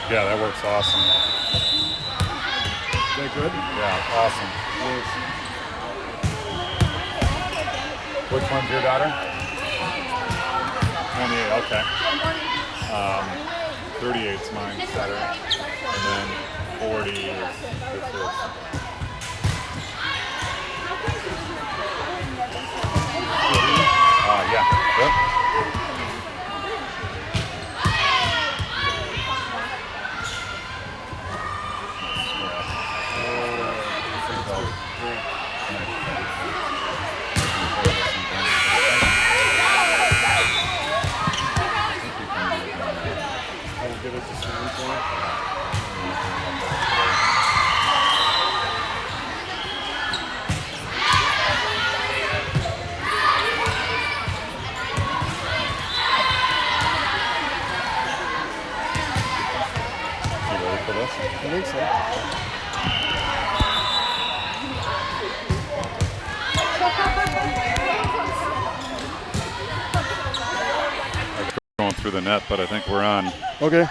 Yeah, that works awesome. Is that good? Yeah, awesome. Which one's your daughter? 28, okay. 38's mine, Saturday. And then 40 is this is. Yeah. Yep. For this? I think so. Going through the net, but I think we're on. Okay.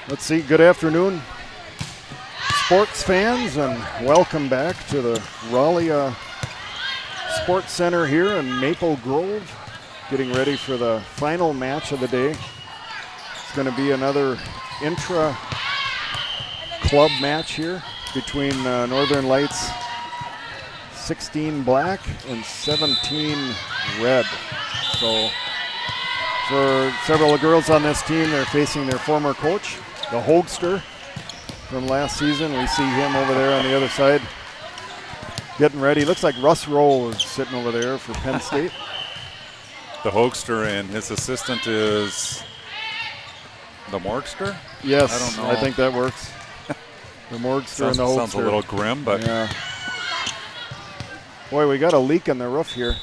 Let's see. Good afternoon, sports fans, and welcome back to the Raleigh Sports Center here in Maple Grove. Getting ready for the final match of the day. It's going to be another intra-club match here between Northern Lights 16 black and 17 red. So for several of the girls on this team, they're facing their former coach, the Hogster from last season. We see him over there on the other side getting ready. Looks like Russ Rowe is sitting over there for Penn State. The Hogster, and his assistant is the Morgster? Yes, I don't know. I think that works. The Morgster and the Hogster. Sounds a little grim, but yeah. Boy, we got a leak in the roof here.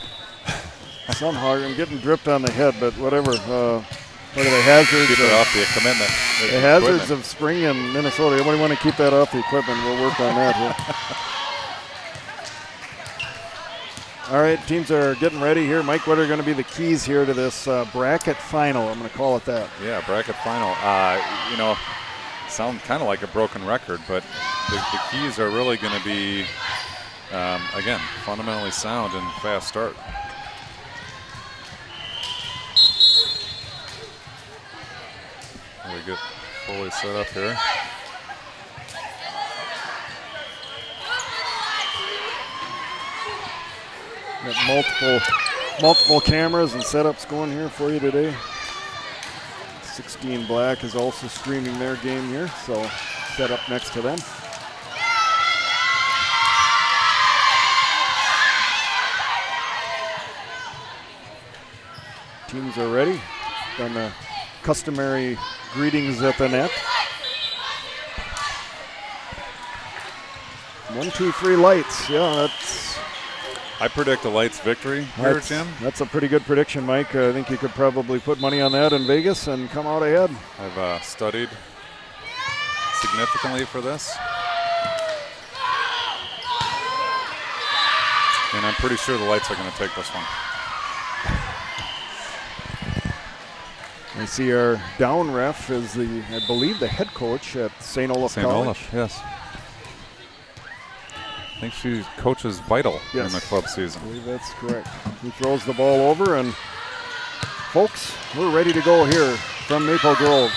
Somehow I'm getting dripped on the head, but whatever. What are the hazards? keep it off the commitment. The hazards of spring in Minnesota. Everybody want to keep that off the equipment. We'll work on that here. All right, teams are getting ready here. Mike, what are going to be the keys here to this bracket final? I'm going to call it that. Yeah, bracket final. Sound kind of like a broken record, but the keys are really going to be, again, fundamentally sound and fast start. We get fully set up here. Got multiple cameras and setups going here for you today. 16 Black is also streaming their game here, so set up next to them. Teams are ready. Done the customary greetings at the net. 1, 2, 3 lights. Yeah, that's. I predict a Lights victory here, Jim. That's a pretty good prediction, Mike. I think you could probably put money on that in Vegas and come out ahead. I've studied significantly for this. And I'm pretty sure the Lights are going to take this one. I see our down ref is I believe, the head coach at St. Olaf College. St. Olaf, yes. I think she coaches Vital in the club season. I believe that's correct. He throws the ball over, and folks, we're ready to go here from Maple Grove.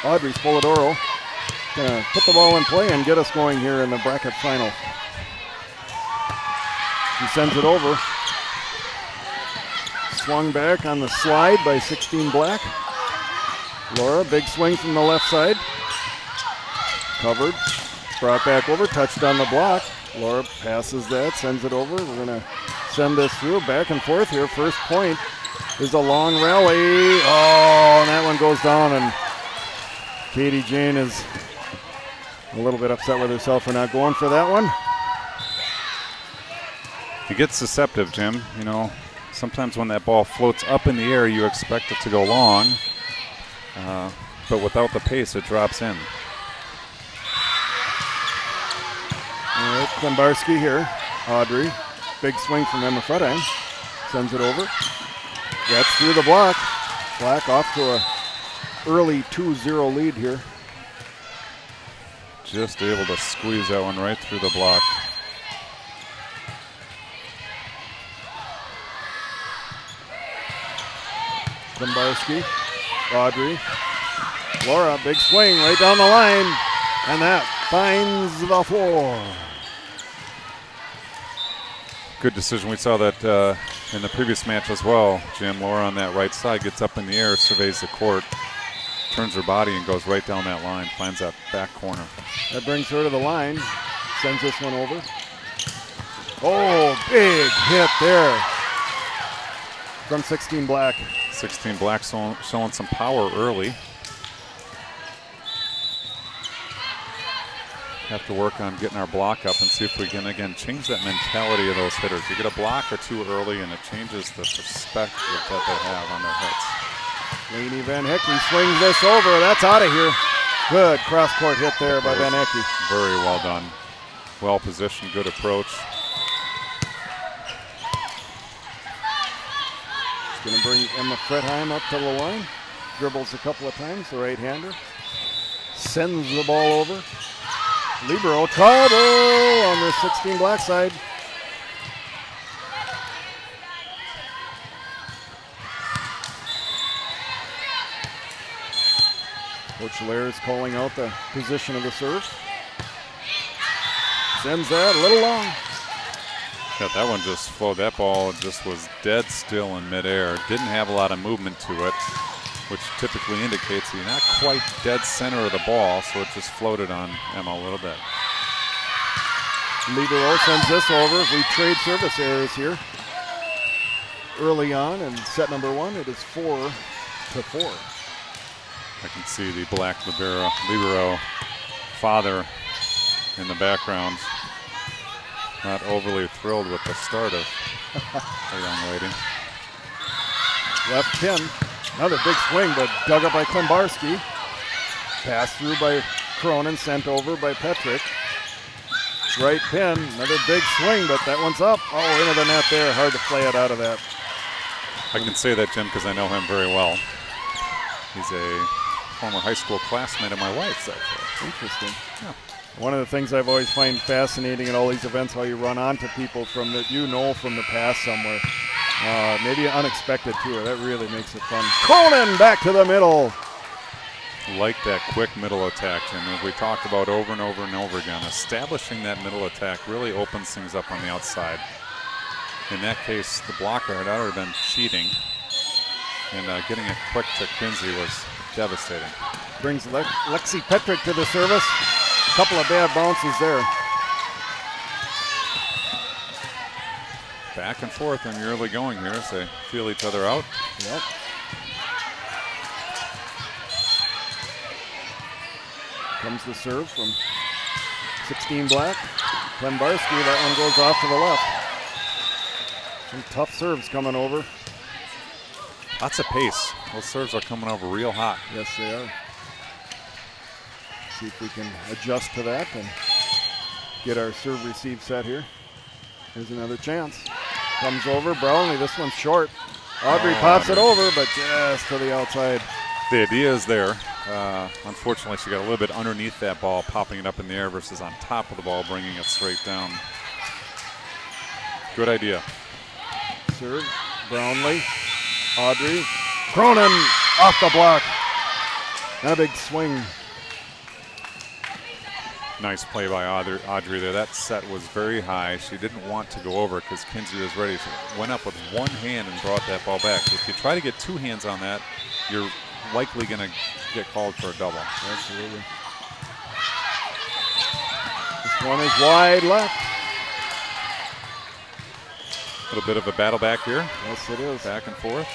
Audrey Spolidoro gonna put the ball in play and get us going here in the bracket final. She sends it over. Swung back on the slide by 16 Black. Laura, big swing from the left side. Covered, brought back over, touched on the block. Laura passes that, sends it over. We're gonna send this through, back and forth here. First point is a long rally. Oh, and that one goes down, and Katie Jane is a little bit upset with herself for not going for that one. It gets deceptive, Jim. You know, sometimes when that ball floats up in the air, you expect it to go long, but without the pace, it drops in. All right, Klembarski here. Audrey, big swing from Emma Fredheim. Sends it over. Gets through the block. Black off to a early 2-0 lead here. Just able to squeeze that one right through the block. Klimbarski, Audrey, Laura, big swing right down the line, and that finds the floor. Good decision. We saw that in the previous match as well. Jim, Laura on that right side gets up in the air, surveys the court, turns her body and goes right down that line, finds that back corner. That brings her to the line, sends this one over. Oh, big hit there from 16 Black. 16 Black showing some power early. Have to work on getting our block up and see if we can, again, change that mentality of those hitters. You get a block or two early, and it changes the perspective that they have on their hits. Lainey Van Hickey swings this over. That's out of here. Good cross-court hit there by Van Hickey. Very well done. Well positioned, good approach. Going to bring Emma Fretheim up to the line. Dribbles a couple of times, the right-hander. Sends the ball over. Libero trouble on the 16 Black side. Coach Lair is calling out the position of the serve. Sends that a little long. Yeah, that one just flowed. That ball just was dead still in midair. Didn't have a lot of movement to it, which typically indicates you're not quite dead center of the ball, so it just floated on Emma a little bit. Libero sends this over. We trade service errors here. Early on in set number one, it is 4-4. I can see the Black libero father in the background. Not overly thrilled with the start of a young lady. Left pin. Another big swing, but dug up by Klimbarski. Passed through by Cronin, sent over by Petrick. Right pin, another big swing, but that one's up. Oh, into the net there. Hard to play it out of that. I can say that, Jim, because I know him very well. He's a former high school classmate of my wife's, actually. Interesting. Yeah. One of the things I've always find fascinating at all these events, how you run onto people from that you know from the past somewhere. Maybe unexpected too. That really makes it fun. Cronin back to the middle. Like that quick middle attack, Jim. As we talked about over and over and over again, establishing that middle attack really opens things up on the outside. In that case, the blocker had already been cheating, and getting it quick to Kinsey was devastating. Brings Lexi Petrick to the service. A couple of bad bounces there. Back and forth in the early going here as they feel each other out. Yep. Comes the serve from 16 Black. Klimbarski, that one goes off to the left. Some tough serves coming over. Lots of pace. Those serves are coming over real hot. Yes, they are. See if we can adjust to that and get our serve receive set here. Here's another chance. Comes over, Brownlee, this one's short. Audrey pops it over, but just to the outside. The idea is there. Unfortunately, she got a little bit underneath that ball, popping it up in the air versus on top of the ball, bringing it straight down. Good idea. Serve, Brownlee, Audrey, Cronin off the block. And a big swing. Nice play by Audrey there. That set was very high. She didn't want to go over because Kinsey was ready. She went up with one hand and brought that ball back. If you try to get two hands on that, you're likely going to get called for a double. Absolutely. This one is wide left. A little bit of a battle back here. Yes, it is. Back and forth.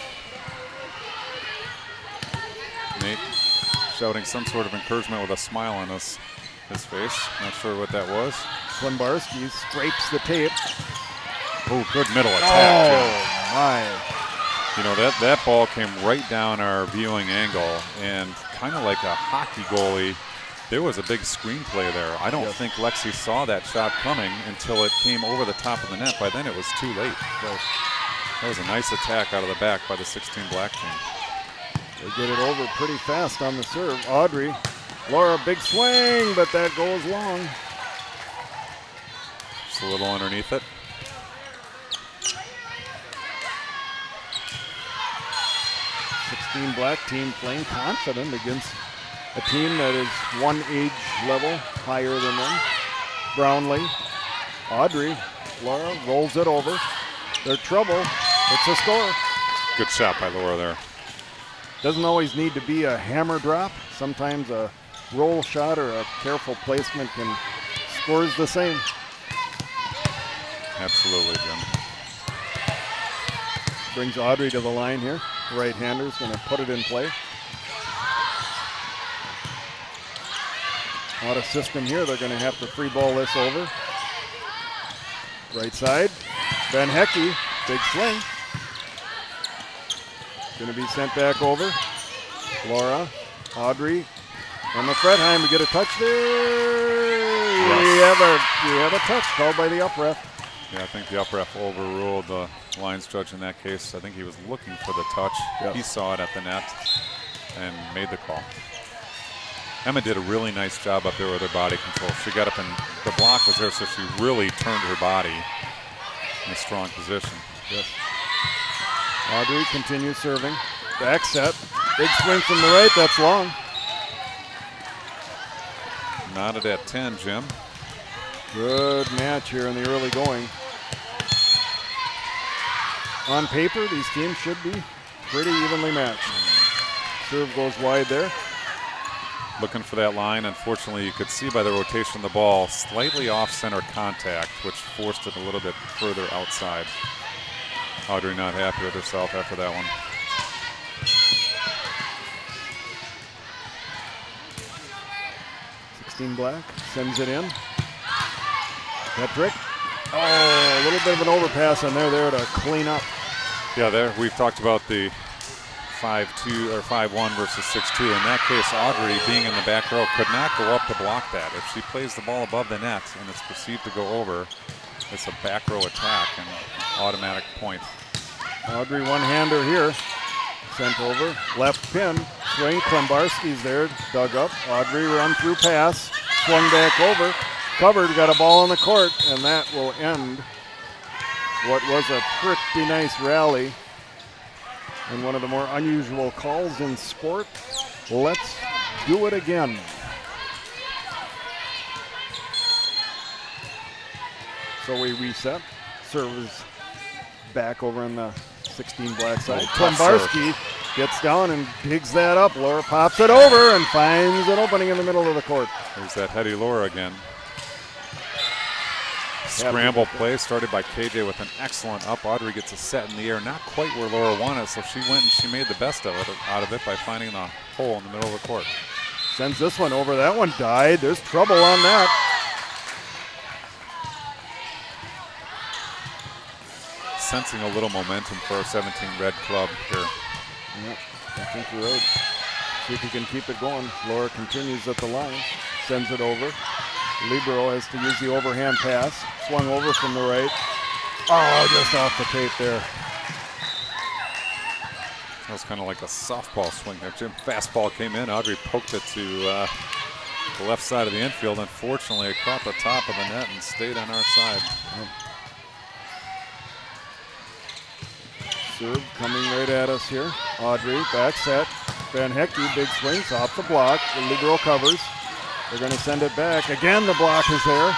Nate shouting some sort of encouragement with a smile on his face. Not sure what that was. Klimbarski scrapes the tape. Oh, good middle attack. Oh, my. You know, that ball came right down our viewing angle, and kind of like a hockey goalie, there was a big screenplay there. I don't think Lexi saw that shot coming until it came over the top of the net. By then it was too late. So that was a nice attack out of the back by the 16 Black team. They get it over pretty fast on the serve. Audrey, Laura, big swing, but that goes long. Just a little underneath it. Black team playing confident against a team that is one age level higher than them. Brownlee, Audrey, Laura rolls it over. They're trouble. It's a score. Good shot by Laura there. Doesn't always need to be a hammer drop. Sometimes a roll shot or a careful placement can scores the same. Absolutely, Jim. Brings Audrey to the line here. Right-hander's going to put it in play. Out of system here. They're going to have to free ball this over. Right side. Van Hecke, big swing. Going to be sent back over. Laura, Audrey, Emma Fredheim to get a touch there. Yes. We have a touch called by the up ref. Yeah, I think the up ref overruled the lines judge in that case. I think he was looking for the touch. Yes. He saw it at the net and made the call. Emma did a really nice job up there with her body control. She got up and the block was there, so she really turned her body in a strong position. Yes. Audrey continues serving. Back set. Big swing from the right. That's long. Knotted at 10, Jim. Good match here in the early going. On paper, these teams should be pretty evenly matched. Serve goes wide there. Looking for that line. Unfortunately, you could see by the rotation of the ball, slightly off-center contact, which forced it a little bit further outside. Audrey not happy with herself after that one. Black sends it in. Petrick. Oh, a little bit of an overpass on there to clean up. Yeah, there we've talked about the 5-2 or 5-1 versus 6-2. In that case, Audrey, being in the back row, could not go up to block that. If she plays the ball above the net and it's perceived to go over, it's a back row attack and automatic point. Audrey one-hander here. Sent over. Left pin. Swing. Klembarski's there. Dug up. Audrey run through pass. Swung back over. Covered. Got a ball on the court. And that will end what was a pretty nice rally. And one of the more unusual calls in sport. Let's do it again. So we reset. Serve is back over on the 16 black side. Klembarski gets down and digs that up. Laura pops it over and finds an opening in the middle of the court. There's that heady Laura again. Scramble play started by KJ with an excellent up. Audrey gets a set in the air, not quite where Laura wanted, so she went and she made the best of it out of it by finding the hole in the middle of the court. Sends this one over. That one died. There's trouble on that. Sensing a little momentum for our 17 red club here. Yep, I think you're right. See if he can keep it going. Laura continues at the line, sends it over. Libero has to use the overhand pass. Swung over from the right. Oh, just off the tape there. That was kind of like a softball swing there. Jim, fastball came in. Audrey poked it to the left side of the infield. Unfortunately, it caught the top of the net and stayed on our side. Serve coming right at us here. Audrey, back set. Van Hecke, big swings off the block. The Libero covers. They're going to send it back. Again, the block is there.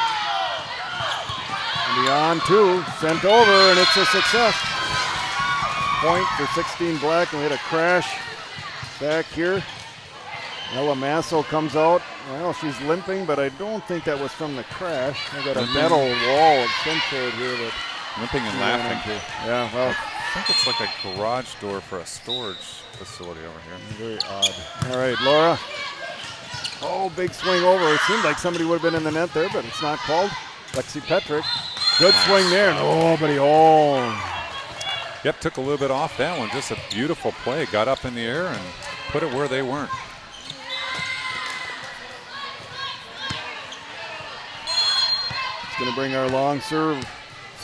And the on-two, sent over, and it's a success. Point for 16 black, and we had a crash back here. Ella Masso comes out. Well, she's limping, but I don't think that was from the crash. I got a metal wall of some sort here. That limping and laughing. Yeah, well. I think it's like a garage door for a storage facility over here. Very odd. All right, Laura. Oh, big swing over. It seemed like somebody would have been in the net there, but it's not called. Lexi Petrick. Good swing there. Nobody. Yep, took a little bit off that one. Just a beautiful play. Got up in the air and put it where they weren't. It's going to bring our long serve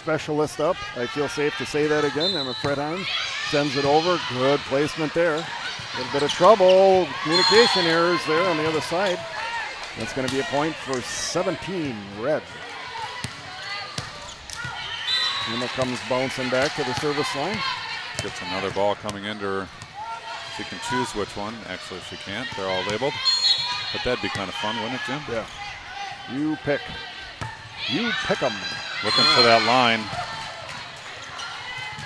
specialist up. I feel safe to say that again. Emma Fredheim sends it over. Good placement there. A little bit of trouble. Communication errors there on the other side. That's going to be a point for 17 red. Emma comes bouncing back to the service line. Gets another ball coming into her. She can choose which one. Actually, she can't. They're all labeled. But that'd be kind of fun, wouldn't it, Jim? Yeah. You pick. You pick them. Looking for that line.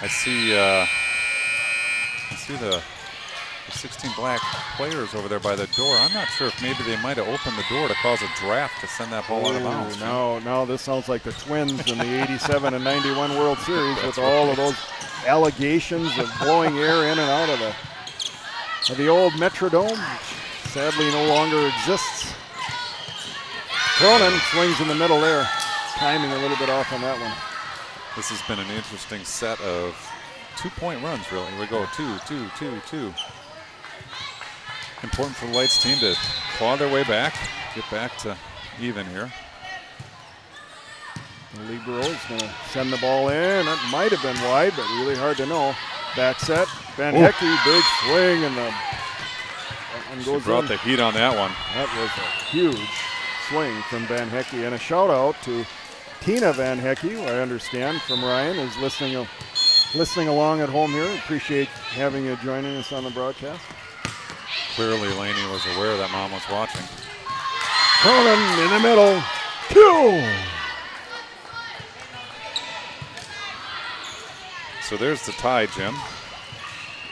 I see the 16 black players over there by the door. I'm not sure if maybe they might have opened the door to cause a draft to send that ball out of bounds. No, this sounds like the Twins in the 87 and 91 World Series with all of those allegations of blowing air in and out of the old Metrodome, which sadly no longer exists. Cronin swings in the middle there. Timing a little bit off on that one. This has been an interesting set of 2-point runs, really. We go 2, 2, 2, 2. Important for the Lights team to claw their way back, get back to even here. The Libero is going to send the ball in. That might have been wide, but really hard to know. Back set. Van Hecke, big swing, and the one goes brought in. the heat on that one. That was a huge swing from Van Hecke, and a shout out to Tina Van Hecke, who I understand from Ryan, is listening along at home here. Appreciate having you joining us on the broadcast. Clearly, Laney was aware that Mom was watching. Cronin in the middle. Kill! So there's the tie, Jim.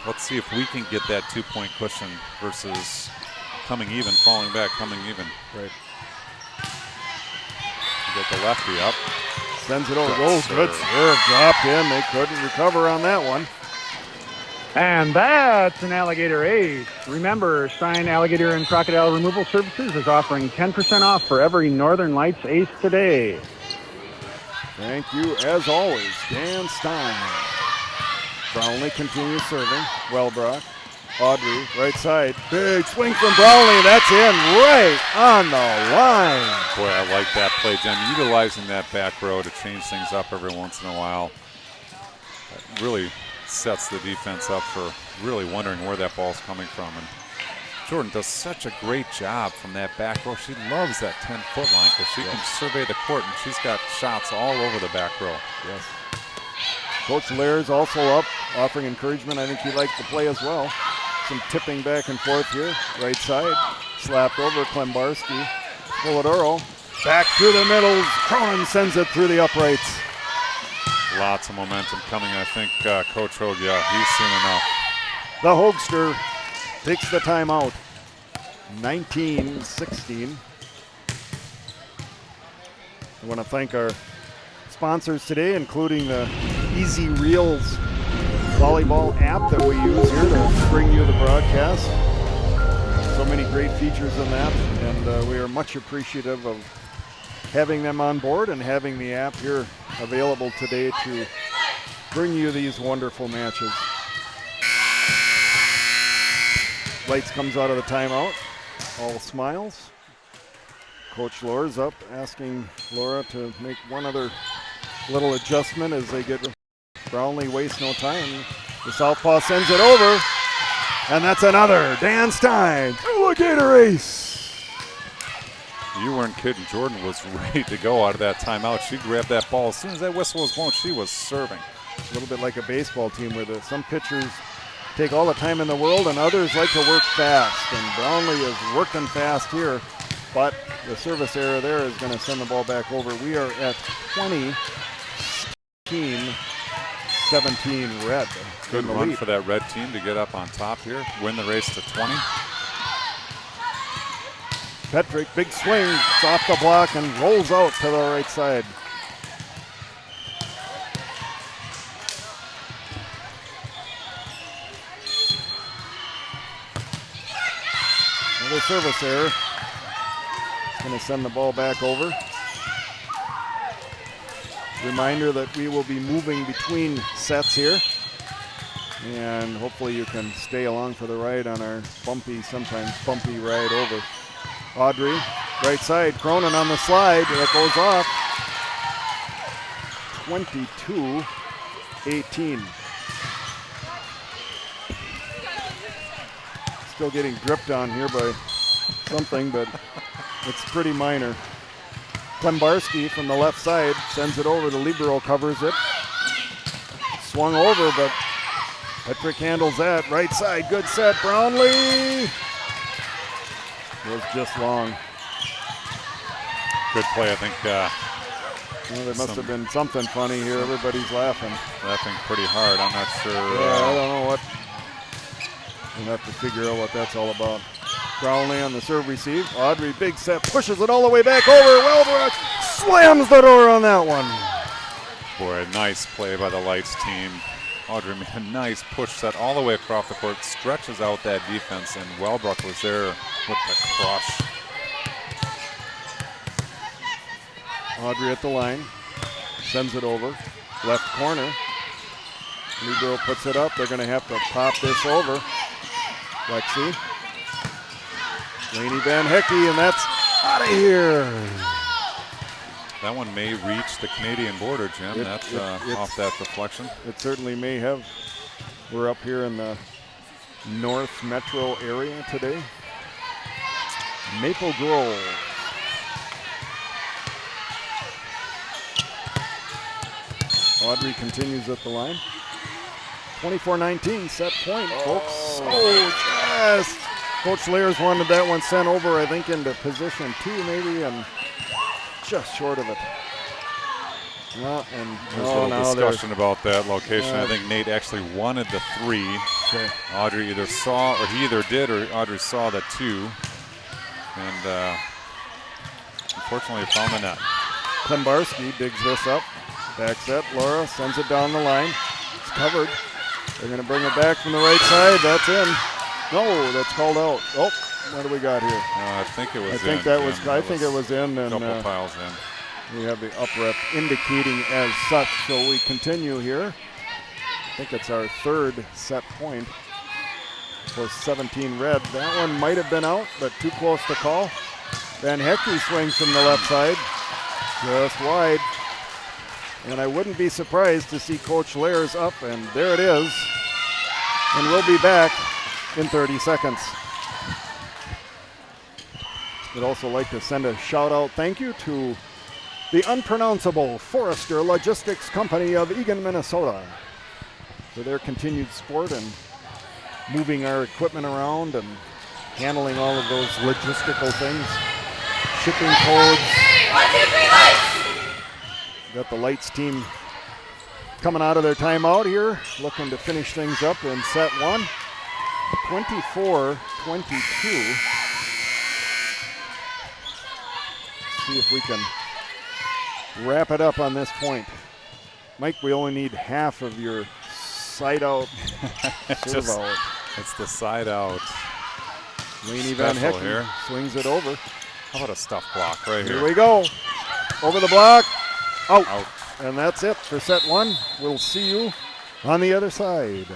Let's see if we can get that 2-point cushion versus coming even, falling back, coming even. Right. Get the lefty up. Sends it over. Good serve. Dropped in. They couldn't recover on that one. And that's an Alligator ace. Remember, Stein Alligator and Crocodile Removal Services is offering 10% off for every Northern Lights ace today. Thank you, as always, Dan Stein. Brownlee continues serving. Wellbrock. Audrey, right side. Big swing from Brownlee. That's in right on the line. Boy, I like that play, Jim. Utilizing that back row to change things up every once in a while. That really sets the defense up for really wondering where that ball's coming from. And Jordan does such a great job from that back row. She loves that 10-foot line because she can survey the court, and she's got shots all over the back row. Yes. Coach Lair's also up, offering encouragement. I think he liked the play as well. Some tipping back and forth here. Right side, slapped over Klembarski. Spolidoro, back through the middle. Cronin sends it through the uprights. Lots of momentum coming. I think Coach Hogue, he's seen enough. The Hogster takes the timeout. 19-16. I want to thank our sponsors today, including the Easy Reels volleyball app that we use here to bring you the broadcast. So many great features in that, and we are much appreciative of having them on board and having the app here available today to bring you these wonderful matches. Lights comes out of the timeout. All smiles. Coach Laura's up, asking Laura to make one other little adjustment as they get Brownlee waste no time. The southpaw sends it over, and that's another Dan Stein Alligator ace. You weren't kidding. Jordan was ready to go out of that timeout. She grabbed that ball as soon as that whistle was blown. She was serving. A little bit like a baseball team where some pitchers take all the time in the world and others like to work fast. And Brownlee is working fast here, but the service error there is going to send the ball back over. We are at 20-17 red. Good run for that red team to get up on top here, win the race to 20. Petrick, big swing, it's off the block and rolls out to the right side. Another service error. It's going to send the ball back over. Reminder that we will be moving between sets here. And hopefully you can stay along for the ride on our sometimes bumpy ride over. Audrey, right side, Cronin on the slide, that goes off. 22-18. Still getting dripped on here by something, but it's pretty minor. Klembarski from the left side sends it over. The libero covers it. Swung over, but Petrick handles that. Right side, good set. Brownlee was just long. Good play, I think. Well, there must have been something funny here. Everybody's laughing. Laughing pretty hard. I'm not sure. Yeah, I don't know what. We'll have to figure out what that's all about. Brownlee on the serve receive. Audrey, big set, pushes it all the way back over. Wellbrook slams the door on that one. Boy, a nice play by the Lights team. Audrey made a nice push set all the way across the court, stretches out that defense, and Wellbrook was there with the crush. Audrey at the line, sends it over, left corner. Libero puts it up. They're going to have to pop this over. Lexi. Lainey Van Hecky, and that's out of here. That one may reach the Canadian border, Jim. Off that deflection. It certainly may have. We're up here in the North Metro area today. Maple Grove. Audrey continues at the line. 24-19, set point, folks. Oh, just. Coach Layers wanted that one sent over, I think, into position 2 maybe, and just short of it. Well, and there's a little discussion about that location. I think Nate actually wanted the 3. Okay. Audrey either saw, or he either did, or Audrey saw the 2. And unfortunately found the net. Klembarski digs this up. Back set, Laura sends it down the line. It's covered. They're going to bring it back from the right side. That's in. No, that's called out. Oh, what do we got here? I think it was in. I think that was. I think it was in. And couple tiles in. We have the up ref indicating as such. So we continue here. I think it's our 3rd set point for 17 red. That one might have been out, but too close to call. Van Hecky swings from the left side, just wide. And I wouldn't be surprised to see Coach Layers up, and there it is. And we'll be back in 30 seconds. I'd also like to send a shout out thank you to the unpronounceable Forrester Logistics Company of Eagan, Minnesota for their continued support and moving our equipment around and handling all of those logistical things. Shipping codes. 1, 2, 3, lights! Got the Lights team coming out of their timeout here, looking to finish things up in set 1. 24-22. See if we can wrap it up on this point. Mike, we only need half of your side out serve out. It's the side out. Lainey Van Hecky here. Swings it over. How about a stuff block right here? Here we go. Over the block. Out. Out. And that's it for set 1. We'll see you on the other side.